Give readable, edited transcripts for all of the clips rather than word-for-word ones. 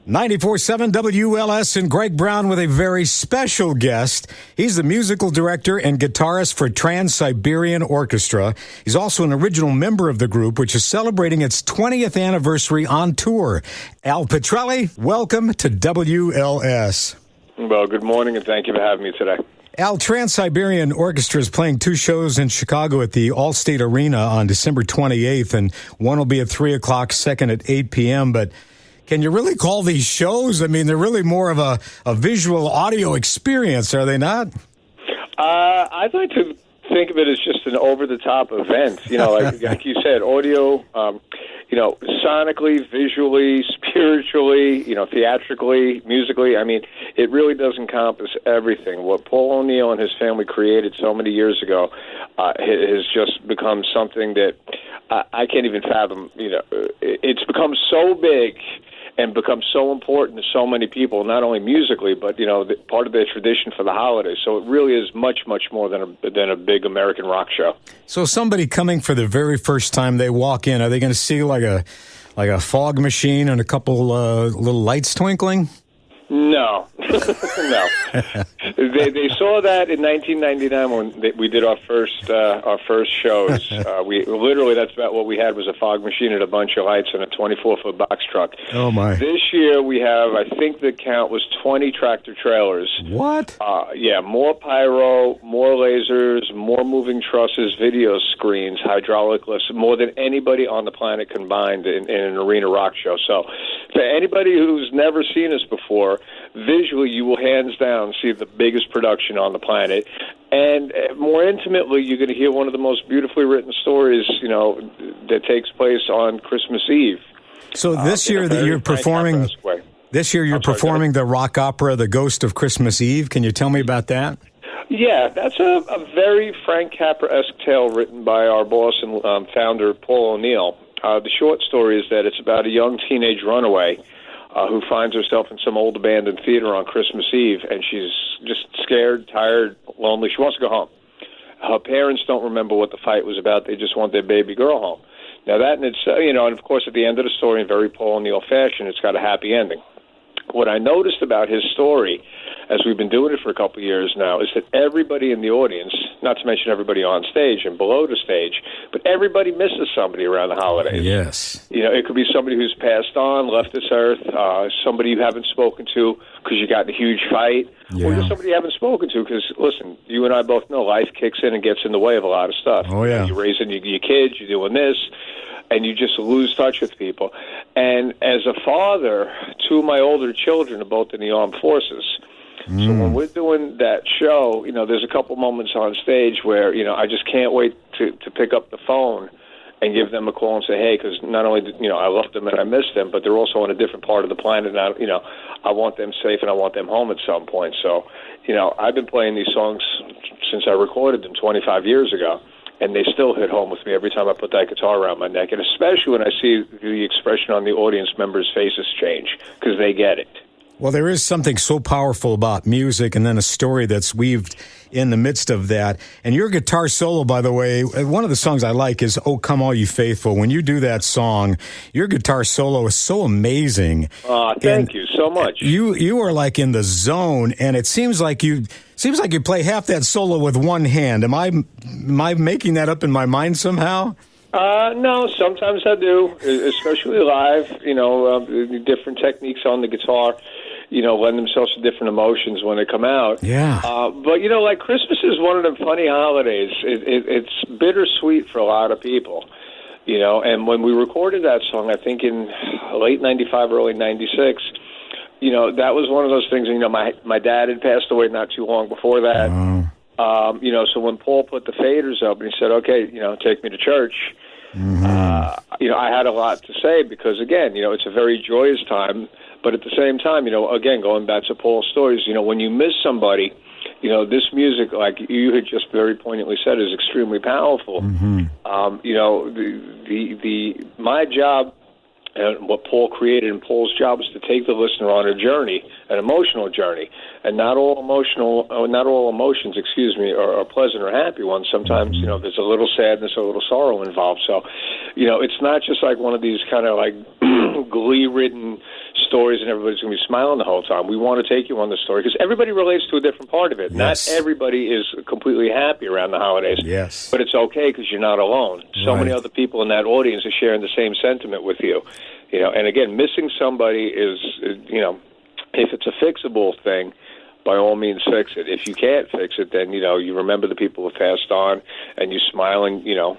94.7 WLS and Greg Brown with a very special guest. He's the musical director and guitarist for Trans-Siberian Orchestra. He's also an original member of the group, which is celebrating its 20th anniversary on tour. Al Pitrelli, welcome to WLS. Well, good morning, and thank you for having me today. Al, Trans-Siberian Orchestra is playing two shows in Chicago at the Allstate Arena on December 28th, and one will be at 3 o'clock, second at 8 p.m., but can you really call these shows? I mean, they're really more of a visual audio experience, are they not? I'd like to think of it as just an over-the-top event. You know, like you said, audio, sonically, visually, spiritually, theatrically, musically. I mean, it really does encompass everything. What Paul O'Neill and his family created so many years ago has just become something that I can't even fathom. It's become so big and become so important to so many people, not only musically, but, part of their tradition for the holidays. So it really is much, much more than a big American rock show. So somebody coming for the very first time, they walk in, are they going to see like a fog machine and a couple little lights twinkling? No. No. They saw that in 1999 when we did our first shows. We literally, that's about what we had, was a fog machine and a bunch of lights and a 24-foot box truck. Oh my! This year we have, I think the count was 20 tractor trailers. What? Yeah, more pyro, more lasers, more moving trusses, video screens, hydraulic lifts, more than anybody on the planet combined in an arena rock show. So, for anybody who's never seen us before, visually, you will hands down see the biggest production on the planet. And more intimately, you're going to hear one of the most beautifully written stories, that takes place on Christmas Eve. So this year that you're performing, the rock opera, The Ghost of Christmas Eve. Can you tell me about that? Yeah, that's a very Frank Capra-esque tale written by our boss and founder, Paul O'Neill. The short story is that it's about a young teenage runaway who finds herself in some old abandoned theater on Christmas Eve, and she's just scared, tired, lonely. She wants to go home. Her parents don't remember what the fight was about. They just want their baby girl home. Now that, and it's and of course at the end of the story, in very Paul O'Neill fashion, it's got a happy ending. What I noticed about his story, as we've been doing it for a couple of years now, is that everybody in the audience, not to mention everybody on stage and below the stage, but everybody misses somebody around the holidays. Yes. It could be somebody who's passed on, left this earth, somebody you haven't spoken to because you got in a huge fight, or just somebody you haven't spoken to because, listen, you and I both know life kicks in and gets in the way of a lot of stuff. Oh, yeah. You're raising your kids, you're doing this, and you just lose touch with people. And as a father, two of my older children are both in the armed forces. So when we're doing that show, there's a couple moments on stage where, I just can't wait to pick up the phone and give them a call and say, hey, because not only, I love them and I miss them, but they're also on a different part of the planet. And I want them safe and I want them home at some point. So, I've been playing these songs since I recorded them 25 years ago. And they still hit home with me every time I put that guitar around my neck, and especially when I see the expression on the audience members' faces change, because they get it. Well, there is something so powerful about music and then a story that's weaved in the midst of that. And your guitar solo, by the way, one of the songs I like is "Oh, Come All You Faithful." When you do that song, your guitar solo is so amazing. Thank you so much. You are like in the zone, and it seems like you play half that solo with one hand. Am I making that up in my mind somehow? No, sometimes I do, especially live. Different techniques on the guitar, lend themselves to different emotions when they come out. Yeah. But, like Christmas is one of them funny holidays. It's bittersweet for a lot of people, and when we recorded that song, I think in late 95, early 96, that was one of those things, my dad had passed away not too long before that. So when Paul put the faders up and he said, okay, take me to church, I had a lot to say because, again, it's a very joyous time. But at the same time, again, going back to Paul's stories, when you miss somebody, this music, like you had just very poignantly said, is extremely powerful. My job and what Paul created, and Paul's job is to take the listener on a journey, an emotional journey, and not all emotions, are pleasant or happy ones. Sometimes, there's a little sadness or a little sorrow involved. So, it's not just like one of these kind of like glee-ridden stories and everybody's going to be smiling the whole time. We want to take you on the story because everybody relates to a different part of it. Yes. Not everybody is completely happy around the holidays. Yes. But it's okay because you're not alone. So many other people in that audience are sharing the same sentiment with you. You know, and again, missing somebody is, you know, if it's a fixable thing, by all means fix it. If you can't fix it, then, you know, you remember the people who passed on and you smile and, you know,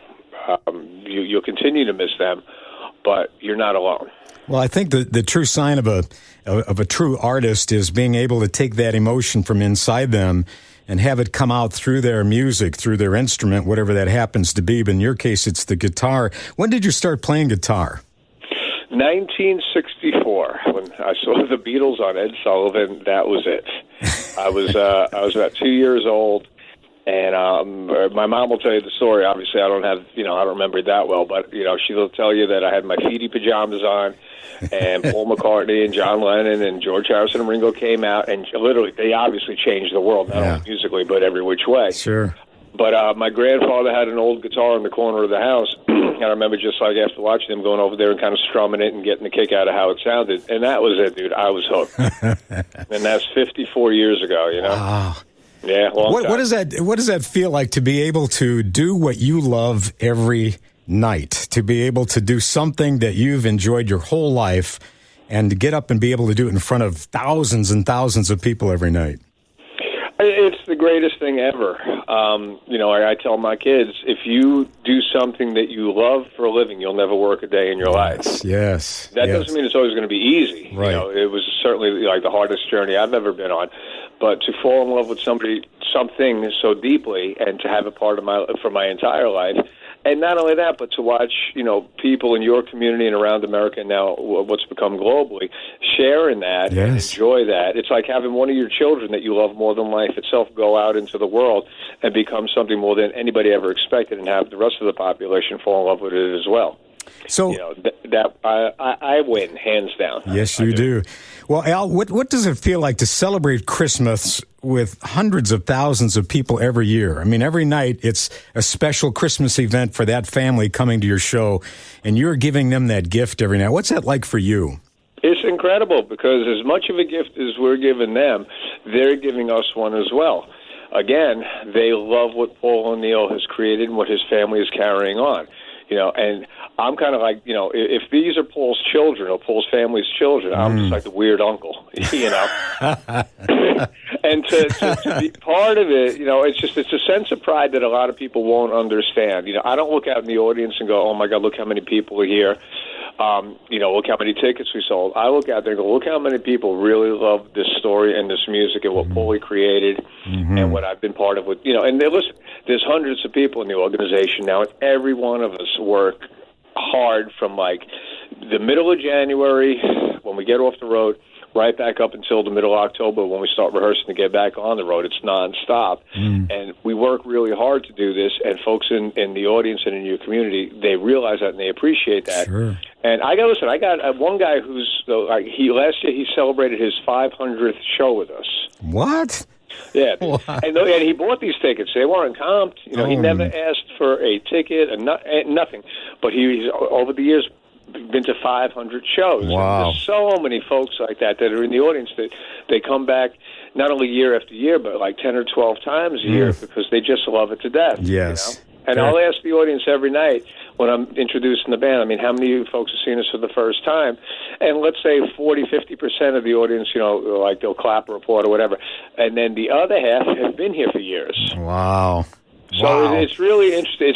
you'll continue to miss them, but you're not alone. Well, I think the true sign of a true artist is being able to take that emotion from inside them and have it come out through their music, through their instrument, whatever that happens to be. But in your case, it's the guitar. When did you start playing guitar? 1964, when I saw the Beatles on Ed Sullivan. That was it. I was about 2 years old, and my mom will tell you the story. Obviously, I don't remember it that well, but you know, she'll tell you that I had my feety pajamas on, and Paul McCartney and John Lennon and George Harrison and Ringo came out, and literally, they obviously changed the world, not only musically, but every which way. Sure. But my grandfather had an old guitar in the corner of the house, and I remember just like after watching him going over there and kind of strumming it and getting a kick out of how it sounded. And that was it, dude. I was hooked. And that's 54 years ago, you know? Wow. Yeah, long time. What does that feel like to be able to do what you love every night, to be able to do something that you've enjoyed your whole life and to get up and be able to do it in front of thousands and thousands of people every night? It's the greatest thing ever. You know, I tell my kids, if you do something that you love for a living, you'll never work a day in your life. Yes. That doesn't mean it's always going to be easy. Right. You know, it was certainly like the hardest journey I've ever been on. But to fall in love with something so deeply and to have it part of my entire life, and not only that, but to watch, you know, people in your community and around America and now what's become globally, share in that and enjoy that. It's like having one of your children that you love more than life itself go out into the world and become something more than anybody ever expected and have the rest of the population fall in love with it as well. So, you know, I win, hands down. Yes, you do. Well, Al, what does it feel like to celebrate Christmas with hundreds of thousands of people every year? I mean, every night it's a special Christmas event for that family coming to your show, and you're giving them that gift every night. What's that like for you? It's incredible because as much of a gift as we're giving them, they're giving us one as well. Again, they love what Paul O'Neill has created and what his family is carrying on. You know, and I'm kind of like, you know, if these are Paul's children or Paul's family's children, I'm just like the weird uncle, you know. And to be part of it, you know, it's a sense of pride that a lot of people won't understand. You know, I don't look out in the audience and go, oh, my God, look how many people are here. You know, look how many tickets we sold. I look out there and go, look how many people really love this story and this music and what Paulie created and what I've been part of. With, you know, and listen, there's hundreds of people in the organization now, and every one of us work hard from like the middle of January when we get off the road right back up until the middle of October when we start rehearsing to get back on the road. It's nonstop. And we work really hard to do this, and folks in the audience and in your community, they realize that and they appreciate that. Sure. And I got one guy who's, last year he celebrated his 500th show with us. What? Yeah, and he bought these tickets. They weren't comped. You know, he never asked for a ticket, nothing. But he's over the years been to 500 shows. Wow! And there's so many folks like that are in the audience that they come back not only year after year, but like 10 or 12 times a year because they just love it to death. Yes. You know? And I'll ask the audience every night when I'm introducing the band, I mean, how many of you folks have seen us for the first time? And let's say 40, 50% of the audience, you know, like they'll clap or applaud or whatever. And then the other half have been here for years. Wow. So it's really interesting.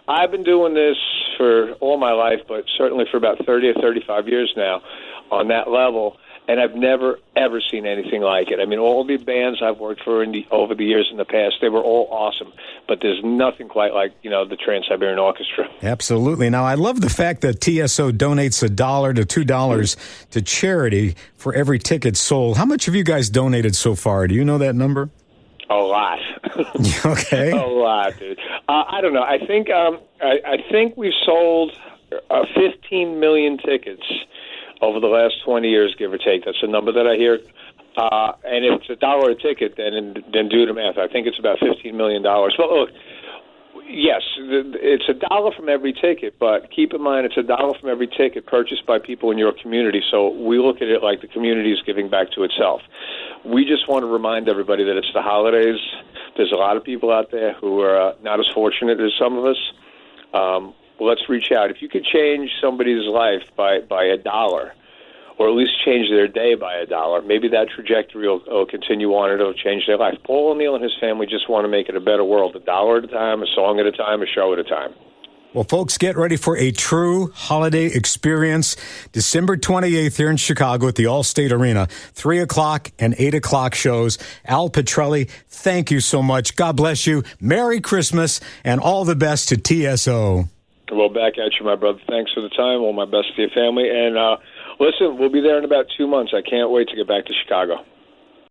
I've been doing this for all my life, but certainly for about 30 or 35 years now on that level. And I've never, ever seen anything like it. I mean, all the bands I've worked for over the years in the past, they were all awesome. But there's nothing quite like, you know, the Trans-Siberian Orchestra. Absolutely. Now, I love the fact that TSO donates $1 to $2 to charity for every ticket sold. How much have you guys donated so far? Do you know that number? A lot. Okay. A lot, dude. I don't know. I think we've sold 15 million tickets over the last 20 years, give or take. That's the number that I hear. And if it's $1 a ticket, then do the math. I think it's about $15 million. But look, Yes, it's $1 from every ticket, but keep in mind it's $1 from every ticket purchased by people in your community. So we look at it like the community is giving back to itself. We just want to remind everybody that it's the holidays. There's a lot of people out there who are not as fortunate as some of us. Let's reach out. If you could change somebody's life by $1, or at least change their day by $1, maybe that trajectory will continue on and it'll change their life. Paul O'Neill and his family just want to make it a better world, $1 at a time, a song at a time, a show at a time. Well, folks, get ready for a true holiday experience. December 28th here in Chicago at the Allstate Arena, 3 o'clock and 8 o'clock shows. Al Pitrelli, thank you so much. God bless you. Merry Christmas and all the best to TSO. Well, back at you, my brother. Thanks for the time. All my best to your family. And listen, we'll be there in about 2 months. I can't wait to get back to Chicago.